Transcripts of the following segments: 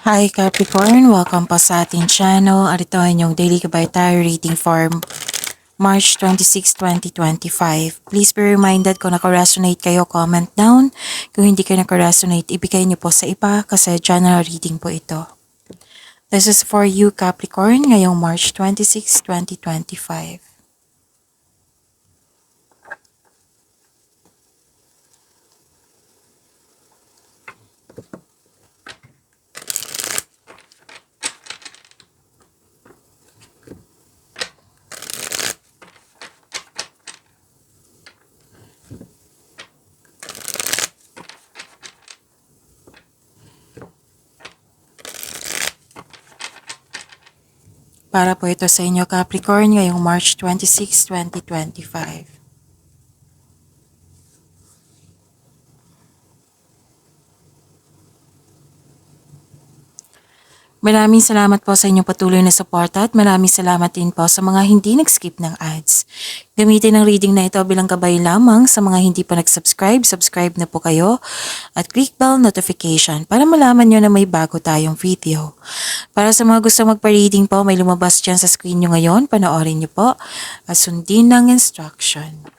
Hi Capricorn! Welcome po sa ating channel. At ito ay inyong daily kabaytayo reading for March 26, 2025. Please be reminded kung naka-resonate kayo, comment down. Kung hindi kayo naka-resonate, ibigay niyo po sa iba kasi general reading po ito. This is for you Capricorn ngayong March 26, 2025. Para po ito sa inyo Capricorn ngayong March 26, 2025. Maraming salamat po sa inyong patuloy na suporta at maraming salamat din po sa mga hindi nag-skip ng ads. Gamitin ang reading na ito bilang gabay lamang sa mga hindi pa nag-subscribe. Subscribe na po kayo at click bell notification para malaman nyo na may bago tayong video. Para sa mga gusto magpa-reading po, may lumabas dyan sa screen nyo ngayon. Panoorin nyo po at sundin ng instruction.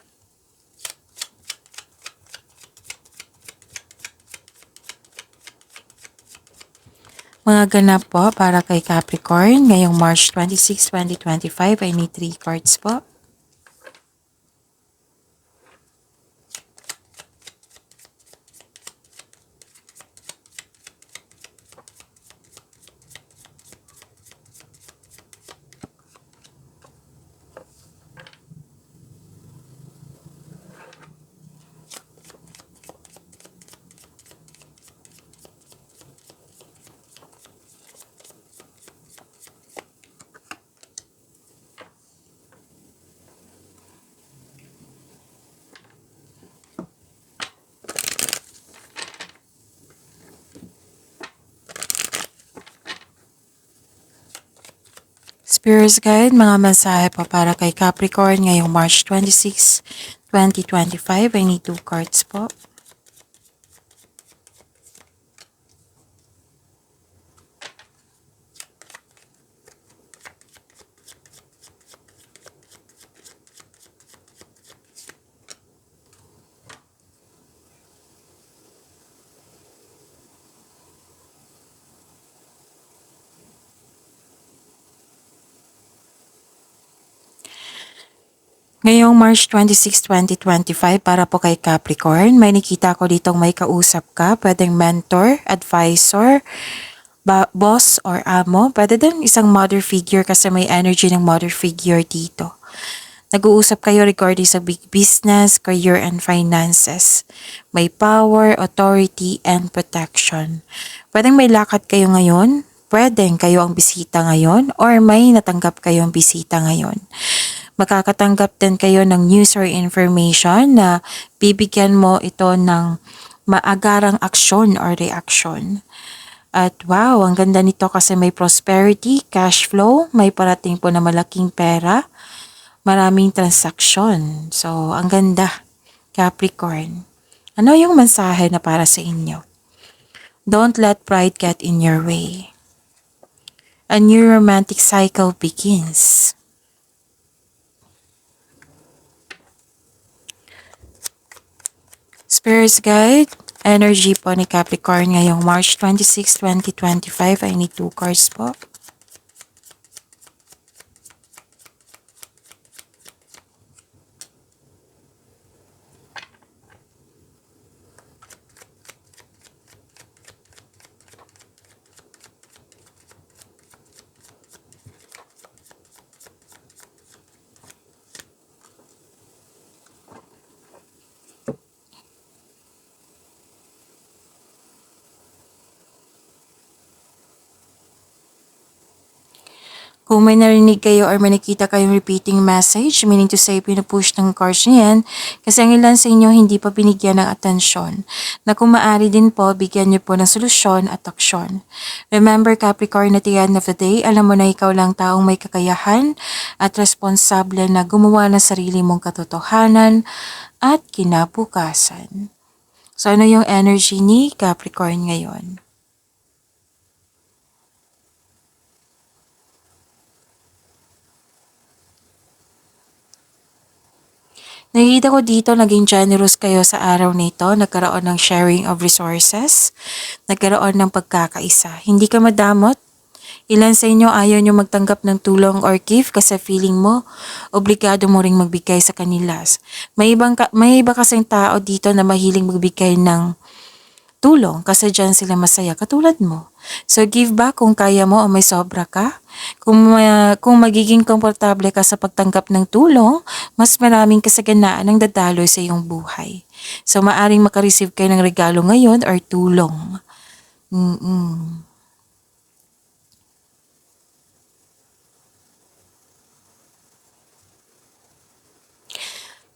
Mga ganap po para kay Capricorn ngayong March 26, 2025 I need 3 cards po. Spirit Guide, mga mensahe po para kay Capricorn ngayong March 26, 2025. I need 2 cards po. Ngayong March 26, 2025 para po kay Capricorn, may nakita ko ditong may kausap ka, pwedeng mentor, advisor, boss or amo, pwede din isang mother figure kasi may energy ng mother figure dito. Nag-uusap kayo regarding sa big business, career and finances. May power, authority, and protection. Pwedeng may lakad kayo ngayon, pwedeng kayo ang bisita ngayon, or may natanggap kayong bisita ngayon. Makakatanggap din kayo ng news or information na bibigyan mo ito ng maagarang aksyon or reaksyon. At wow, ang ganda nito kasi may prosperity, cash flow, may parating po na malaking pera, maraming transaksyon. So, ang ganda, Capricorn. Ano yung mensahe na para sa inyo? Don't let pride get in your way. A new romantic cycle begins. Spirit Guide, energy po ni Capricorn ngayong March 26, 2025. I need 2 cards po. Kung may narinig kayo or may nakita kayong repeating message, meaning to say pinupush ng cards niyan, kasi ang ilan sa inyo hindi pa binigyan ng atensyon, na kung maaari din po, bigyan niyo po ng solusyon at aksyon. Remember Capricorn, at the end of the day, alam mo na ikaw lang taong may kakayahan at responsable na gumawa ng sarili mong katotohanan at kinabukasan. So ano yung energy ni Capricorn ngayon? Nakikita ko dito naging generous kayo sa araw na ito, nagkaroon ng sharing of resources, nagkaroon ng pagkakaisa. Hindi ka madamot. Ilan sa inyo ayaw nyo magtanggap ng tulong or gift kasi feeling mo, obligado mo ring magbigay sa kanila. May iba kasing tao dito na mahiling magbigay ng tulong kasi dyan sila masaya katulad mo. So give back kung kaya mo o may sobra ka. Kung magiging komportable ka sa pagtanggap ng tulong, mas maraming kasaganaan ang dadaloy sa iyong buhay. So maaring makareceive kayo ng regalo ngayon or tulong.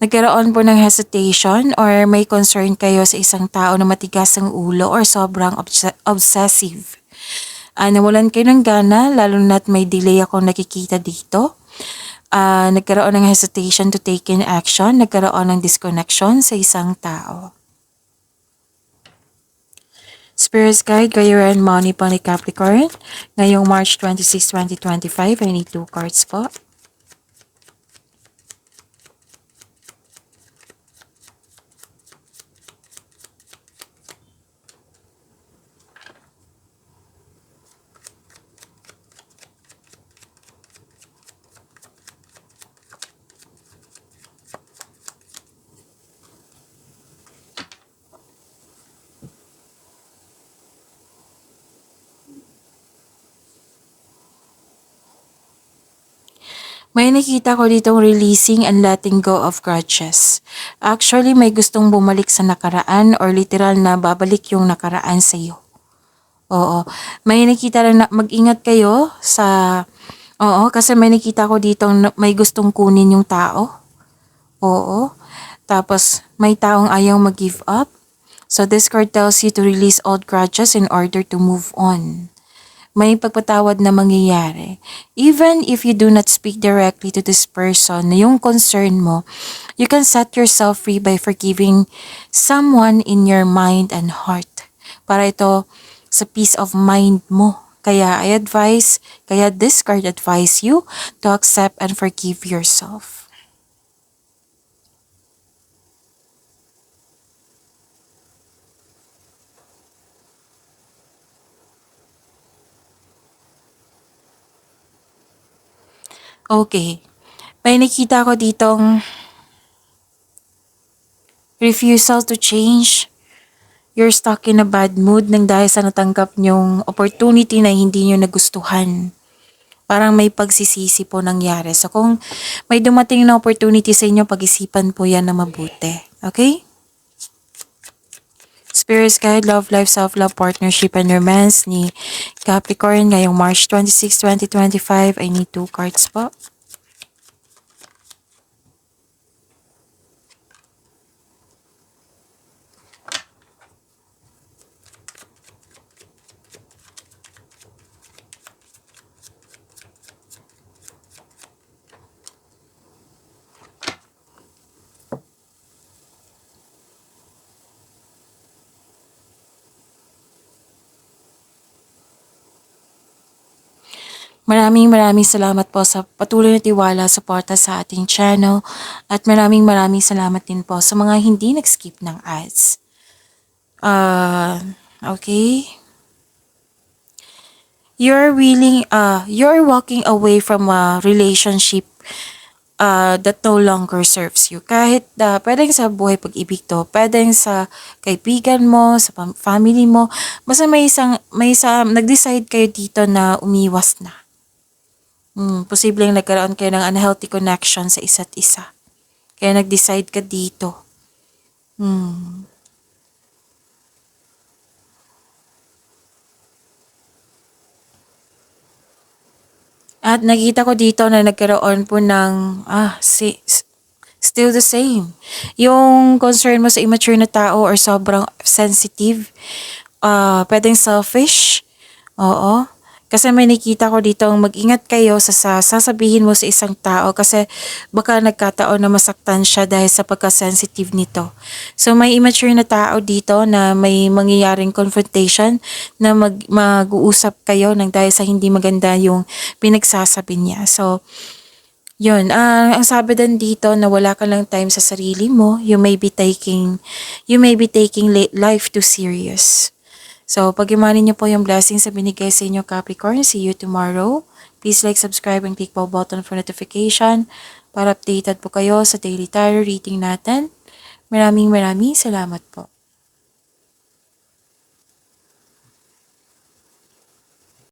Nagkaroon po ng hesitation or may concern kayo sa isang tao na matigas ang ulo or sobrang obsessive. Nawalan kayo ng gana, lalo na't may delay akong nakikita dito. Nagkaroon ng hesitation to take in action, nagkaroon ng disconnection sa isang tao. Spirit Guide, Career and Money po ni Capricorn. Ngayong March 26, 2025, I need 2 cards po. May nakita ko ditong releasing and letting go of grudges. Actually, may gustong bumalik sa nakaraan or literal na babalik yung nakaraan sa iyo. Oo. May nakita rin na mag-ingat kayo sa... Oo, kasi may nakita ko ditong may gustong kunin yung tao. Oo. Tapos, may taong ayaw mag-give up. So, this card tells you to release old grudges in order to move on. May pagpatawad na mangyayari. Even if you do not speak directly to this person na yung concern mo, you can set yourself free by forgiving someone in your mind and heart. Para ito sa peace of mind mo. Kaya this card advise you to accept and forgive yourself. Okay. May nakita ko ditong refusal to change. You're stuck in a bad mood nang dahil sa natanggap nyong opportunity na hindi nyo nagustuhan. Parang may pagsisisi po nangyari. So kung may dumating na opportunity sa inyo, pag-isipan po yan na mabuti. Okay? Spirit Guide, Love Life, Self-Love, Partnership, and Romance ni Capricorn ngayong March 26, 2025. I need 2 cards po. Maraming salamat po sa patuloy na tiwala, suporta sa ating channel at maraming salamat din po sa mga hindi nag-skip ng ads. Okay. You're walking away from a relationship that no longer serves you. Kahit pwedeng sa buhay pag-ibig to, pwedeng sa kaibigan mo, sa family mo, basta nag-decide kayo dito na umiwas na. Posibleng nagkaroon kayo ng unhealthy connection sa isa't isa. Kaya nag-decide ka dito. At nakita ko dito na nagkaroon po ng, still the same. Yung concern mo sa immature na tao or sobrang sensitive, pwedeng selfish, oo. Kasi may nakita ko dito, mag-ingat kayo sa sasabihin mo sa isang tao kasi baka nagkataon na masaktan siya dahil sa pagka-sensitive nito. So may immature na tao dito na may mangyayaring confrontation na mag-uusap kayo nang dahil sa hindi maganda yung pinagsasabi niya. So Yun, ang sabi din dito na wala ka lang time sa sarili mo, you may be taking life too serious. So, pag-imanin niyo po yung blessings na binigay sa inyo, Capricorn. See you tomorrow. Please like, subscribe, and click bell button for notification para updated po kayo sa daily tarot reading natin. Maraming maraming salamat po.